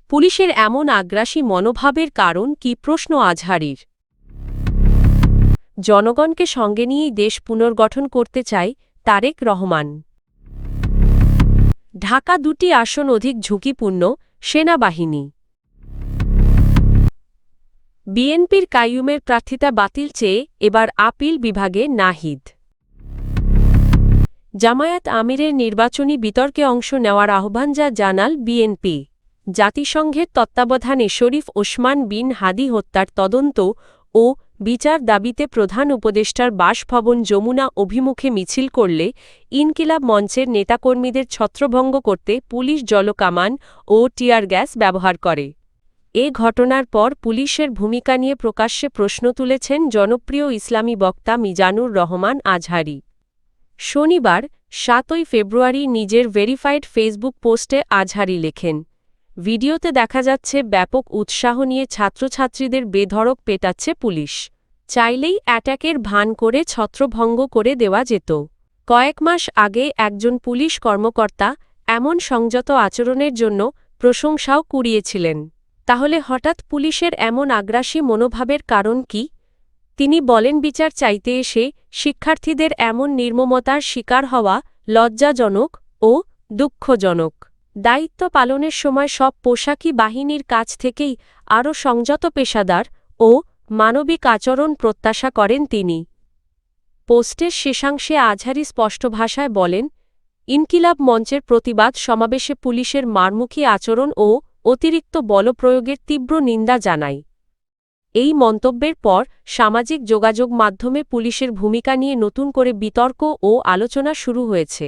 পুলিশের এমন আগ্রাসী মনোভাবের কারণ কি প্রশ্ন আজহারীর। জনগণকে সঙ্গে নিয়েই দেশ পুনর্গঠন করতে চায় তারেক রহমান। ঢাকা ২টি আসন অধিক ঝুঁকিপূর্ণ, সেনাবাহিনী। বিএনপির কাইয়ুমের প্রার্থিতা বাতিল চেয়ে এবার আপিল বিভাগে নাহিদ। জামায়াত আমিরের নির্বাচনী বিতর্কে অংশ নেওয়ার আহ্বান জানাল বিএনপি। জাতিসংঘের তত্ত্বাবধানে শরীফ ওসমান বিন হাদি হত্যার তদন্ত ও বিচার দাবিতে প্রধান উপদেষ্টার বাসভবন যমুনা অভিমুখে মিছিল করলে ইনকিলাব মঞ্চের নেতাকর্মীদের ছত্রভঙ্গ করতে পুলিশ জলকামান ও টিয়ার গ্যাস ব্যবহার করে। এ ঘটনার পর পুলিশের ভূমিকা নিয়ে প্রকাশ্যে প্রশ্ন তুলেছেন জনপ্রিয় ইসলামী বক্তা মিজানুর রহমান আজহারী। শনিবার ৭ই ফেব্রুয়ারি নিজের ভেরিফাইড ফেসবুক পোস্টে আজহারী লেখেন, ভিডিওতে দেখা যাচ্ছে ব্যাপক উৎসাহ নিয়ে ছাত্রছাত্রীদের বেধড়ক পেটাচ্ছে পুলিশ। চাইলেই অ্যাটাকের ভান করে ছত্রভঙ্গ করে দেওয়া যেত। কয়েক মাস আগে একজন পুলিশ কর্মকর্তা এমন সংযত আচরণের জন্য প্রশংসাও কুড়িয়েছিলেন। তাহলে হঠাৎ পুলিশের এমন আগ্রাসী মনোভাবের কারণ কি? তিনি বলেন, বিচার চাইতে এসে শিক্ষার্থীদের এমন নির্মমতার শিকার হওয়া লজ্জাজনক ও দুঃখজনক। দায়িত্ব পালনের সময় সব পোশাকি বাহিনীর কাছ থেকেই আরও সংযত পেশাদার ও মানবিক আচরণ প্রত্যাশা করেন তিনি। পোস্টের শেষাংশে আজহারী স্পষ্ট ভাষায় বলেন, ইনকিলাব মঞ্চের প্রতিবাদ সমাবেশে পুলিশের মারমুখী আচরণ ও অতিরিক্ত বলপ্রয়োগের তীব্র নিন্দা জানাই। এই মন্তব্যের পর সামাজিক যোগাযোগ মাধ্যমে পুলিশের ভূমিকা নিয়ে নতুন করে বিতর্ক ও আলোচনা শুরু হয়েছে।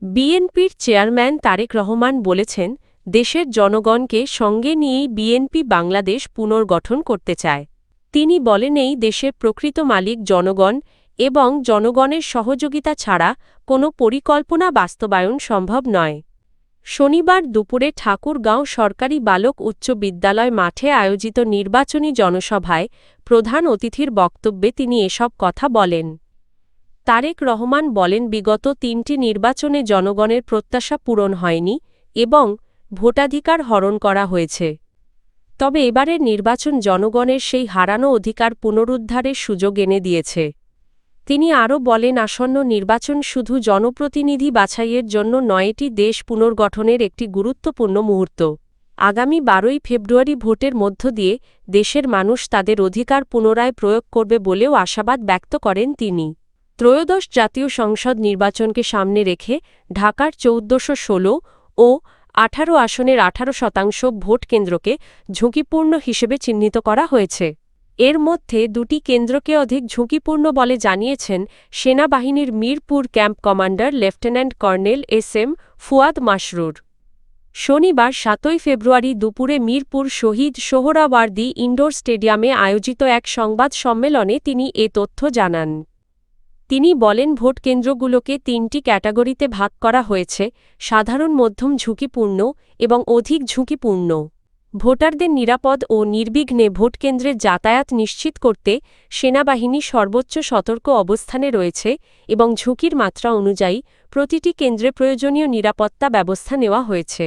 বিএনপির চেয়ারম্যান তারেক রহমান বলেছেন, দেশের জনগণকে সঙ্গে নিয়েই বিএনপি বাংলাদেশ পুনর্গঠন করতে চায়। তিনি বলেন, এই দেশের প্রকৃত মালিক জনগণ এবং জনগণের সহযোগিতা ছাড়া কোনো পরিকল্পনা বাস্তবায়ন সম্ভব নয়। শনিবার দুপুরে ঠাকুরগাঁও সরকারি বালক উচ্চ বিদ্যালয় মাঠে আয়োজিত নির্বাচনী জনসভায় প্রধান অতিথির বক্তব্যে তিনি এসব কথা বলেন। তারেক রহমান বলেন, বিগত ৩টি নির্বাচনে জনগণের প্রত্যাশা পূরণ হয়নি এবং ভোটাধিকার হরণ করা হয়েছে। তবে এবারের নির্বাচন জনগণের সেই হারানো অধিকার পুনরুদ্ধারের সুযোগ এনে দিয়েছে। তিনি আরও বলেন, আসন্ন নির্বাচন শুধু জনপ্রতিনিধি বাছাইয়ের জন্য নয়, এটি দেশ পুনর্গঠনের একটি গুরুত্বপূর্ণ মুহূর্ত। আগামী ১২ই ফেব্রুয়ারি ভোটের মধ্য দিয়ে দেশের মানুষ তাদের অধিকার পুনরায় প্রয়োগ করবে বলেও আশাবাদ ব্যক্ত করেন তিনি। ত্রয়োদশ জাতীয় সংসদ নির্বাচনকে সামনে রেখে ঢাকার ১৪১৬ ও ১৮ আসনের ১৮% ভোট কেন্দ্রকে ঝুঁকিপূর্ণ হিসেবে চিহ্নিত করা হয়েছে। এর মধ্যে ২টি কেন্দ্রকে অধিক ঝুঁকিপূর্ণ বলে জানিয়েছেন সেনাবাহিনীর Mirpur camp commander lieutenant colonel SM. Fuad Masrur. শনিবার ৭ই ফেব্রুয়ারি দুপুরে মিরপুর শহীদ সোহরাওয়ার্দী ইনডোর স্টেডিয়ামে আয়োজিত এক সংবাদ সম্মেলনে তিনি এ তথ্য জানান। তিনি বলেন, ভোট কেন্দ্রগুলোকে ৩টি ক্যাটাগরিতে ভাগ করা হয়েছে: সাধারণ, মধ্যম ঝুঁকিপূর্ণ এবং অধিক ঝুঁকিপূর্ণ। ভোটারদের নিরাপদ ও নির্বিঘ্নে ভোটকেন্দ্রে যাতায়াত নিশ্চিত করতে সেনাবাহিনী সর্বোচ্চ সতর্ক অবস্থানে রয়েছে এবং ঝুঁকির মাত্রা অনুযায়ী প্রতিটি কেন্দ্রে প্রয়োজনীয় নিরাপত্তা ব্যবস্থা নেওয়া হয়েছে।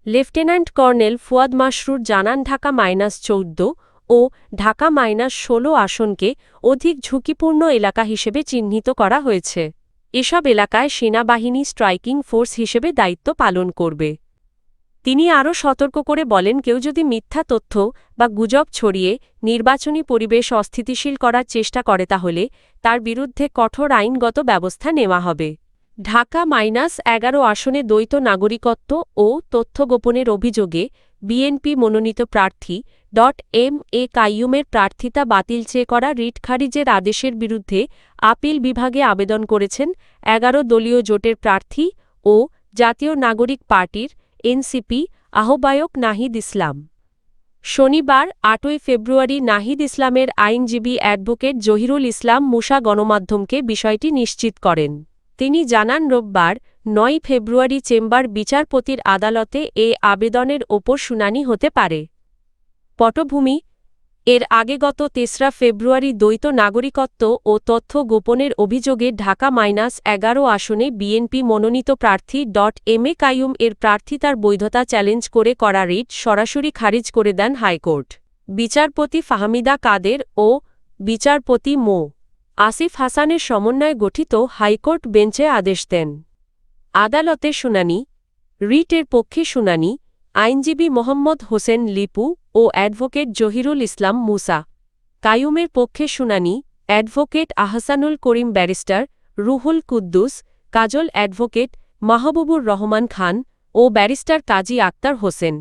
লেফটেন্যান্ট কর্নেল ফুয়াদ মাসরুর জানান, ঢাকা -14 ও ঢাকা -16 আসনকে অধিক ঝুঁকিপূর্ণ এলাকা হিসেবে চিহ্নিত করা হয়েছে। এসব এলাকায় সেনাবাহিনী স্ট্রাইকিং ফোর্স হিসেবে দায়িত্ব পালন করবে। তিনি আরও সতর্ক করে বলেন, কেউ যদি মিথ্যা তথ্য বা গুজব ছড়িয়ে নির্বাচনী পরিবেশ অস্থিতিশীল করার চেষ্টা করে তাহলে তার বিরুদ্ধে কঠোর আইনগত ব্যবস্থা নেওয়া হবে। ঢাকা -11 আসনে দ্বৈত নাগরিকত্ব ও তথ্য গোপনের অভিযোগে বিএনপি মনোনীত প্রার্থী এম.এ. কাইয়ুমের প্রার্থিতা বাতিল চেয়ে করা রিট খারিজের আদেশের বিরুদ্ধে আপিল বিভাগে আবেদন করেছেন ১১ দলীয় জোটের প্রার্থী ও জাতীয় নাগরিক পার্টির এনসিপি আহ্বায়ক নাহিদ ইসলাম। শনিবার ৮ই ফেব্রুয়ারি নাহিদ ইসলামের আইনজীবী অ্যাডভোকেট জহিরুল ইসলাম মুসা গণমাধ্যমকে বিষয়টি নিশ্চিত করেন। তিনি জানান, রোববার ৯ ফেব্রুয়ারি চেম্বার বিচারপতির আদালতে এ আবেদনের ওপর শুনানি হতে পারে। পটভূমি: এর আগে গত ৩রা ফেব্রুয়ারি দ্বৈত নাগরিকত্ব ও তথ্য গোপনের অভিযোগে ঢাকা-11 আসনে বিএনপি মনোনীত প্রার্থী এম এ কাইয়ুম এর প্রার্থিতার বৈধতা চ্যালেঞ্জ করে করা রিট সরাসরি খারিজ করে দেন হাইকোর্ট। বিচারপতি ফাহমিদা কাদের ও বিচারপতি মো. আসিফ হাসানের সমন্বয়ে গঠিত হাইকোর্ট বেঞ্চে আদেশ দেন। আদালতে শুনানি। রিটের পক্ষে শুনানি আইনজীবী মোহাম্মদ হোসেন লিপু ও অ্যাডভোকেট জহিরুল ইসলাম মুসা। কাইয়ুমের পক্ষে শুনানি অ্যাডভোকেট আহসানুল করিম ব্যারিস্টার রুহুল কুদ্দুস, কাজল অ্যাডভোকেট মাহবুবুর রহমান খান ও ব্যারিস্টার কাজী আক্তার হোসেন।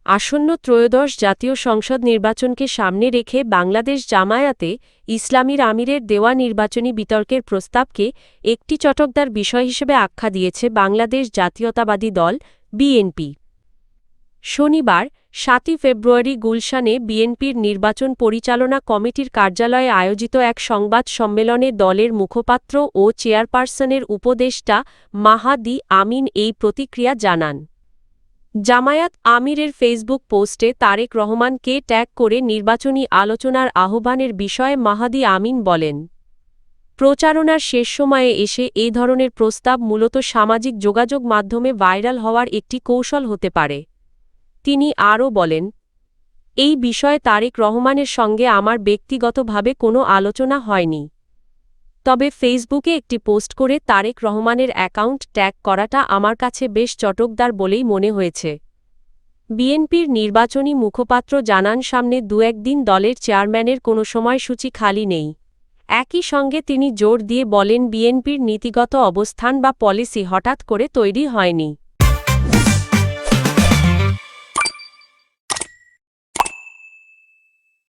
আসন্ন ত্রয়োদশ জাতীয় সংসদ নির্বাচনকে সামনে রেখে বাংলাদেশ জামায়াতে ইসলামীর আমিরের দেওয়া নির্বাচনী বিতর্কের প্রস্তাবকে একটি চটকদার বিষয় হিসেবে আখ্যা দিয়েছে বাংলাদেশ জাতীয়তাবাদী দল বিএনপি। শনিবার ৭ ফেব্রুয়ারি গুলশানে বিএনপির নির্বাচন পরিচালনা কমিটির কার্যালয়ে আয়োজিত এক সংবাদ সম্মেলনে দলের মুখপাত্র ও চেয়ারপারসনের উপদেষ্টা মাহাদি আমিন এই প্রতিক্রিয়া জানান। জামায়াত আমিরের ফেসবুক পোস্টে তারেক রহমানকে ট্যাগ করে নির্বাচনী আলোচনার আহ্বানের বিষয়ে মাহাদি আমিন বলেন, প্রচারণার শেষ সময়ে এসে এ ধরনের প্রস্তাব মূলত সামাজিক যোগাযোগ মাধ্যমে ভাইরাল হওয়ার একটি কৌশল হতে পারে। তিনি আরও বলেন, এই বিষয়ে তারেক রহমানের সঙ্গে আমার ব্যক্তিগতভাবে কোনো আলোচনা হয়নি। তবে ফেসবুকে একটি পোস্ট করে তারেক রহমানের অ্যাকাউন্ট ট্যাগ করাটা আমার কাছে বেশ চটকদার বলেই মনে হয়েছে। বিএনপির নির্বাচনী মুখপাত্র জানান, সামনে দু-এক দিন দলের চেয়ারম্যানের কোনো সময়সূচি খালি নেই। একই সঙ্গে তিনি জোর দিয়ে বলেন, বিএনপির নীতিগত অবস্থান বা পলিসি হঠাৎ করে তৈরি হয়নি।